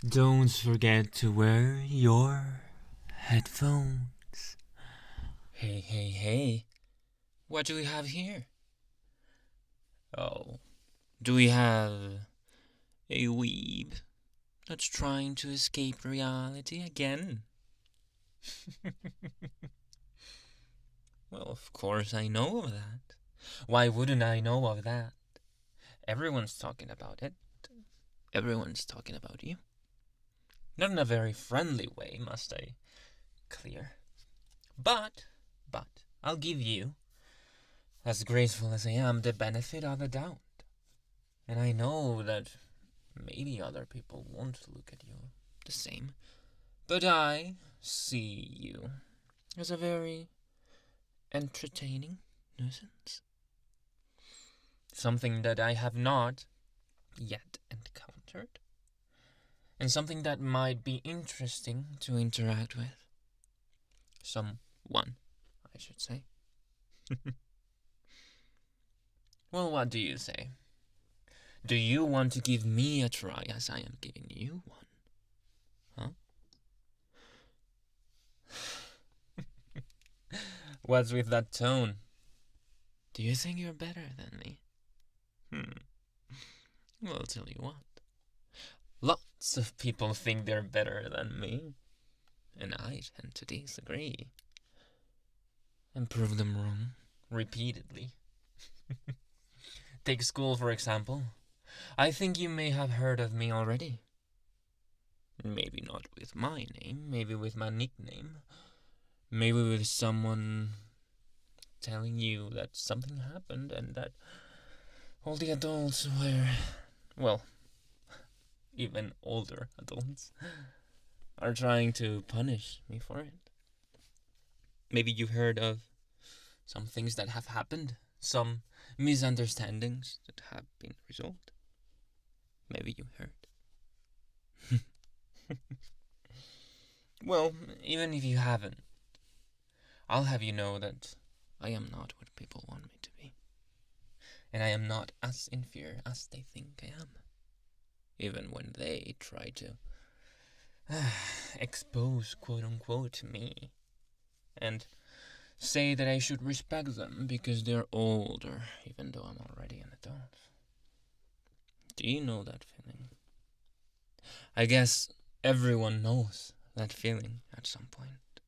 Don't forget to wear your headphones. Hey. What do we have here? Oh, do we have a weeb that's trying to escape reality again? Well, of course I know of that. Why wouldn't I know of that? Everyone's talking about it. Everyone's talking about you. Not in a very friendly way, must I clear. But, I'll give you, as graceful as I am, the benefit of the doubt. And I know that maybe other people won't look at you the same, but I see you as a very entertaining nuisance. Something that I have not yet encountered, and something that might be interesting to interact with. Someone, I should say. Well, what do you say? Do you want to give me a try as I am giving you one? Huh? What's with that tone? Do you think you're better than me? Well, I'll tell you what. Lots of people think they're better than me, and I tend to disagree. And prove them wrong repeatedly. Take school, for example. I think you may have heard of me already. Maybe not with my name, maybe with my nickname. Maybe with someone telling you that something happened and that all the adults were, well, even older adults, are trying to punish me for it. Maybe you've heard of some things that have happened, some misunderstandings that have been resolved. Maybe you heard. Well, even if you haven't, I'll have you know that I am not what people want me to be. And I am not as inferior as they think I am. Even when they try to expose, quote-unquote, me. And say that I should respect them because they're older, even though I'm already an adult. Do you know that feeling? I guess everyone knows that feeling at some point.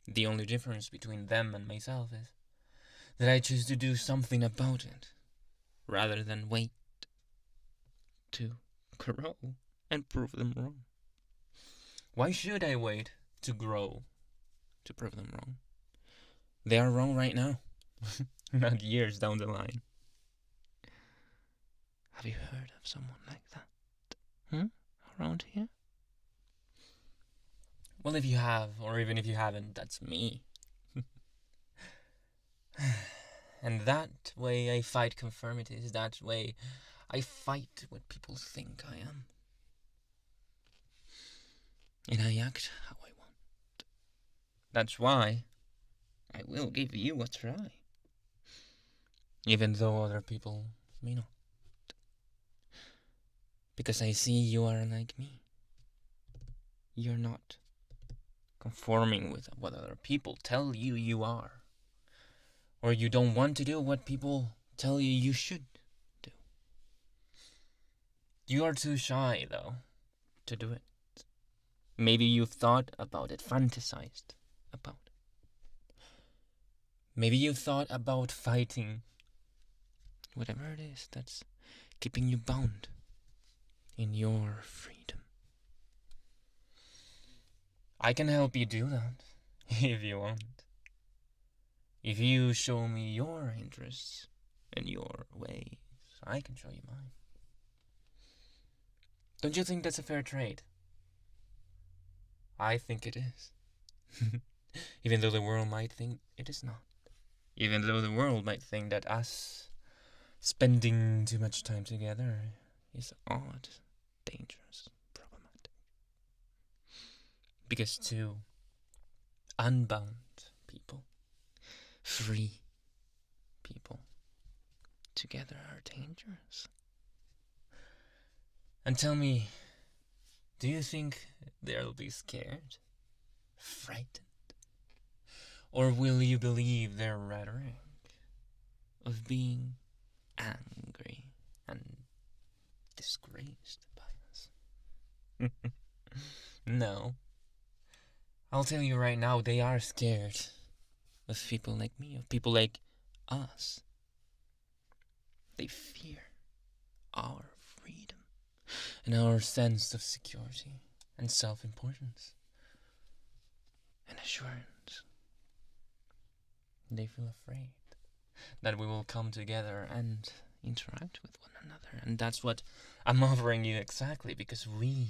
The only difference between them and myself is that I choose to do something about it, rather than wait to grow and prove them wrong. Why should I wait to grow to prove them wrong? They are wrong right now, not years down the line. Have you heard of someone like that? Around here? Well, if you have, or even if you haven't, that's me. And that way I fight conformities, that way I fight what people think I am. And I act how I want. That's why I will give you a try. Even though other people may not. Because I see you are like me. You're not conforming with what other people tell you you are. Or you don't want to do what people tell you you should do. You are too shy, though, to do it. Maybe you've thought about it, fantasized about it. Maybe you've thought about fighting whatever it is that's keeping you bound in your freedom. I can help you do that, if you want. If you show me your interests and your ways, I can show you mine. Don't you think that's a fair trade? I think it is. Even though the world might think it is not. Even though the world might think that us spending too much time together is odd, dangerous, problematic. Because two unbound people, free people, together are dangerous. And tell me, Do you think they'll be scared? Frightened? Or will you believe their rhetoric of being angry and disgraced by us? No. I'll tell you right now, they are scared of people like me, of people like us. They fear our freedom and our sense of security and self-importance and assurance. They feel afraid that we will come together and interact with one another. And that's what I'm offering you exactly, because we,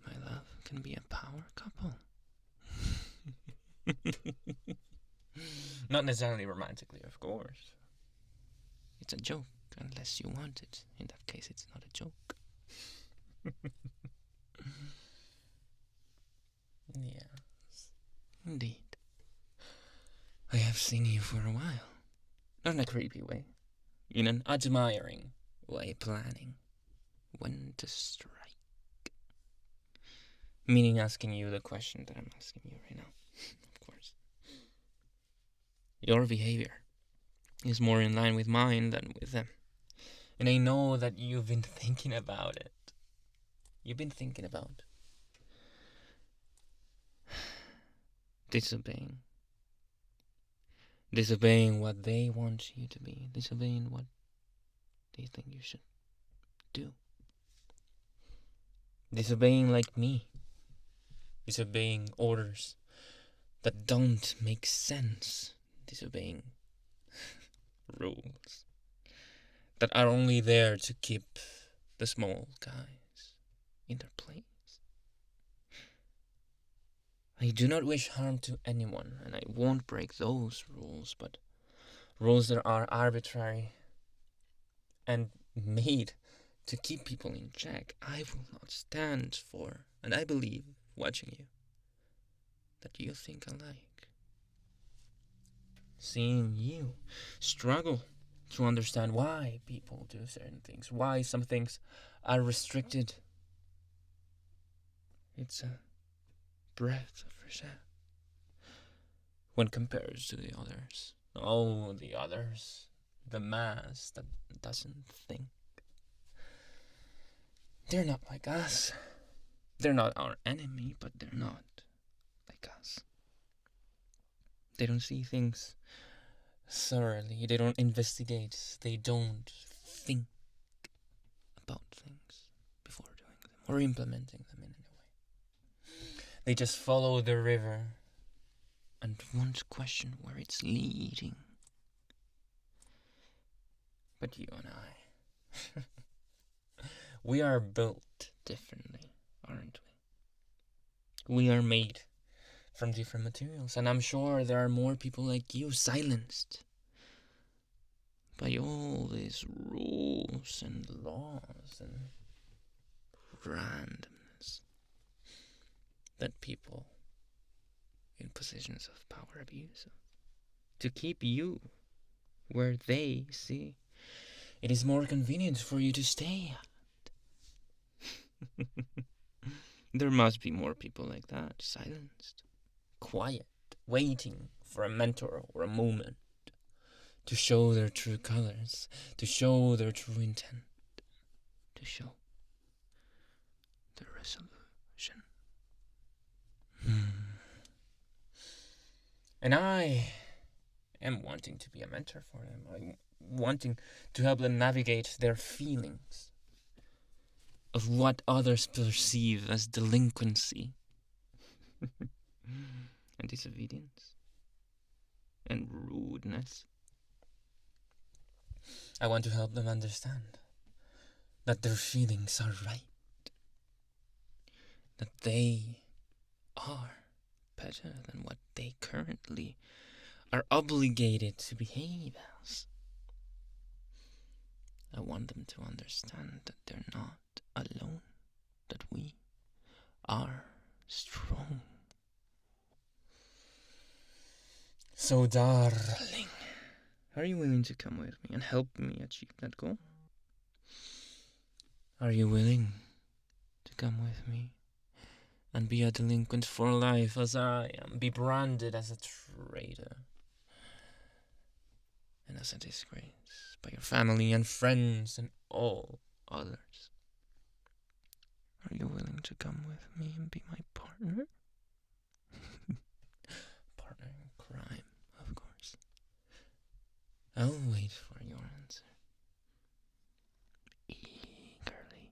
my love, can be a power couple. Not necessarily romantically, of course. It's a joke, unless you want it. In that case, it's not a joke. Yes, indeed. I have seen you for a while. Not in a creepy way. In an admiring way, planning when to strike. Meaning asking you the question that I'm asking you right now, of course. Your behavior is more in line with mine than with them. And I know that you've been thinking about it. You've been thinking about disobeying. Disobeying what they want you to be. Disobeying what they think you should do. Disobeying like me. Disobeying orders that don't make sense. Disobeying rules that are only there to keep the small guys in their place. I do not wish harm to anyone, and I won't break those rules, but rules that are arbitrary and made to keep people in check, I will not stand for. And I believe, watching you, that you think alike. Seeing you struggle to understand why people do certain things, why some things are restricted. It's a breath of fresh air when compared to the others. Oh, the others. The mass that doesn't think. They're not like us. They're not our enemy, but they're not like us. They don't see things thoroughly. They don't investigate. They don't think about things before doing them or implementing them in any way. They just follow the river and won't question where it's leading. But you and I, we are built differently, aren't we? We are made from different materials, and I'm sure there are more people like you silenced by all these rules and laws and randomness that people in positions of power abuse to keep you where they see it is more convenient for you to stay at. There must be more people like that, silenced, quiet, waiting for a mentor or a moment to show their true colors, to show their true intent, to show their resolution. And I am wanting to be a mentor for them. I'm wanting to help them navigate their feelings of what others perceive as delinquency and disobedience and rudeness. I want to help them understand that their feelings are right, that they are better than what they currently are obligated to behave as. I want them to understand that they're not alone, that we are strong. So, darling, are you willing to come with me and help me achieve that goal? Are you willing to come with me and be a delinquent for life as I am, be branded as a traitor and as a disgrace by your family and friends and all others? Are you willing to come with me and be my partner? Partner in crime, of course. I'll wait for your answer. Eagerly.